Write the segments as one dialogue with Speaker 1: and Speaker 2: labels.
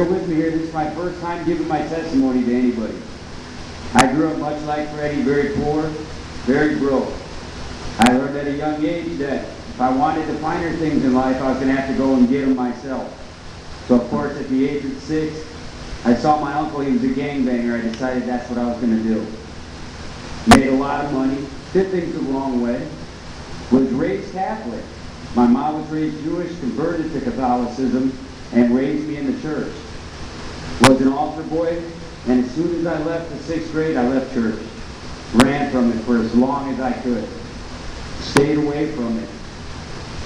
Speaker 1: Bear with me here. This is my first time giving my testimony to anybody. I grew up much like Freddie, very poor, very broke. I learned at a young age that if I wanted the finer things in life, I was going to have to go and get them myself. So of course, at the age of 6, I saw my uncle, he was a gangbanger. I decided that's what I was going to do. Made a lot of money, did things the wrong way, was raised Catholic. My mom was raised Jewish, converted to Catholicism, and raised me in the church. Was an altar boy, and as soon as I left the 6th grade, I left church. Ran from it for as long as I could. Stayed away from it.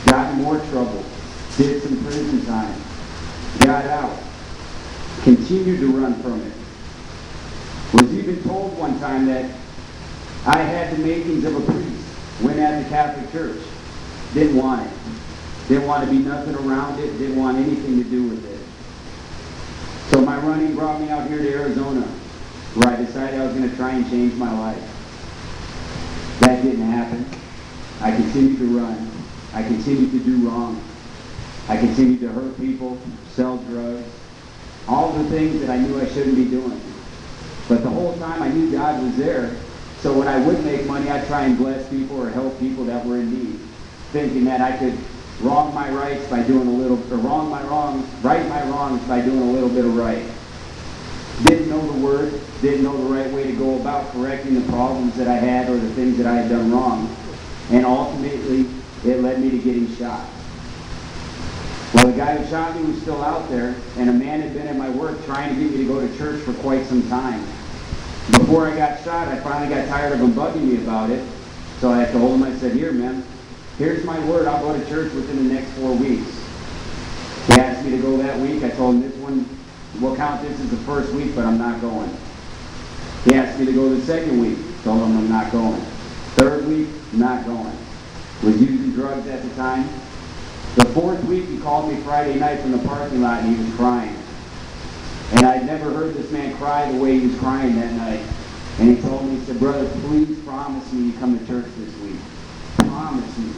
Speaker 1: Got in more trouble. Did some prison time. Got out. Continued to run from it. Was even told one time that I had the makings of a priest. Went at the Catholic Church. Didn't want it. Didn't want to be nothing around it. Didn't want anything to do with it. So my running brought me out here to Arizona, where I decided I was going to try and change my life. That didn't happen. I continued to run. I continued to do wrong. I continued to hurt people, sell drugs, all the things that I knew I shouldn't be doing. But the whole time I knew God was there, so when I would make money, I'd try and bless people or help people that were in need, thinking that I could wrong my rights by doing a little, or wrong my wrongs, right my wrongs by doing a little bit of right. Didn't know the word, didn't know the right way to go about correcting the problems that I had or the things that I had done wrong. And ultimately, it led me to getting shot. Well, the guy who shot me was still out there, and a man had been at my work trying to get me to go to church for quite some time. Before I got shot, I finally got tired of him bugging me about it, so I told him, I said, "Here, man, here's my word, I'll go to church within the next 4 weeks." He asked me to go that week. I told him, "This one, we'll count this as the first week, but I'm not going." He asked me to go the second week. Told him I'm not going. Third week, not going. Was using drugs at the time. The 4th week, he called me Friday night from the parking lot, and he was crying. And I'd never heard this man cry the way he was crying that night. And he told me, he said, "Brother, please promise me you come to church this week. Promise me."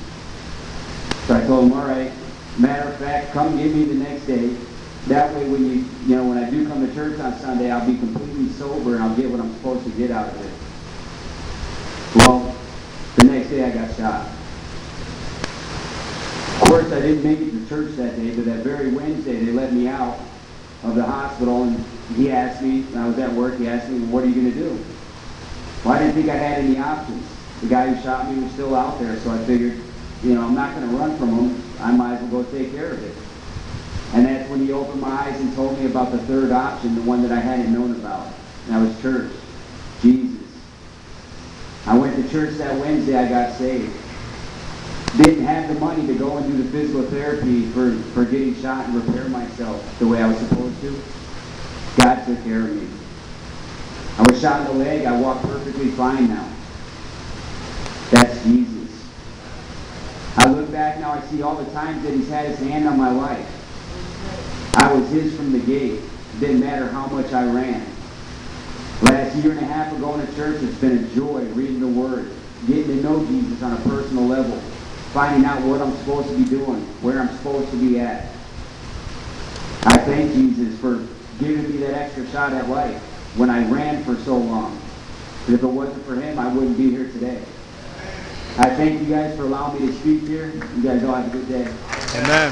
Speaker 1: So I told him, "All right. Matter of fact, come get me the next day. That way when when I do come to church on Sunday, I'll be completely sober and I'll get what I'm supposed to get out of it." Well, the next day I got shot. Of course, I didn't make it to church that day, but that very Wednesday they let me out of the hospital, and he asked me, and I was at work, he asked me, "What are you going to do?" Well, I didn't think I had any options. The guy who shot me was still out there, so I figured, I'm not going to run from him. I might as well go take care of it. And that's when he opened my eyes and told me about the third option, the one that I hadn't known about. And that was church. Jesus. I went to church that Wednesday, I got saved. Didn't have the money to go and do the physical therapy for getting shot and repair myself the way I was supposed to. God took care of me. I was shot in the leg. I walk perfectly fine now. That's Jesus. I look back now, I see all the times that he's had his hand on my life. I was his from the gate. It didn't matter how much I ran. Last year and a half of going to church, it's been a joy reading the Word, getting to know Jesus on a personal level, finding out what I'm supposed to be doing, where I'm supposed to be at. I thank Jesus for giving me that extra shot at life when I ran for so long. But if it wasn't for him, I wouldn't be here today. I thank you guys for allowing me to speak here. You guys all have a good day.
Speaker 2: Amen.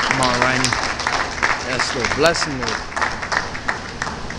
Speaker 2: Come on, Ryan. Yes, Lord. Bless him, Lord.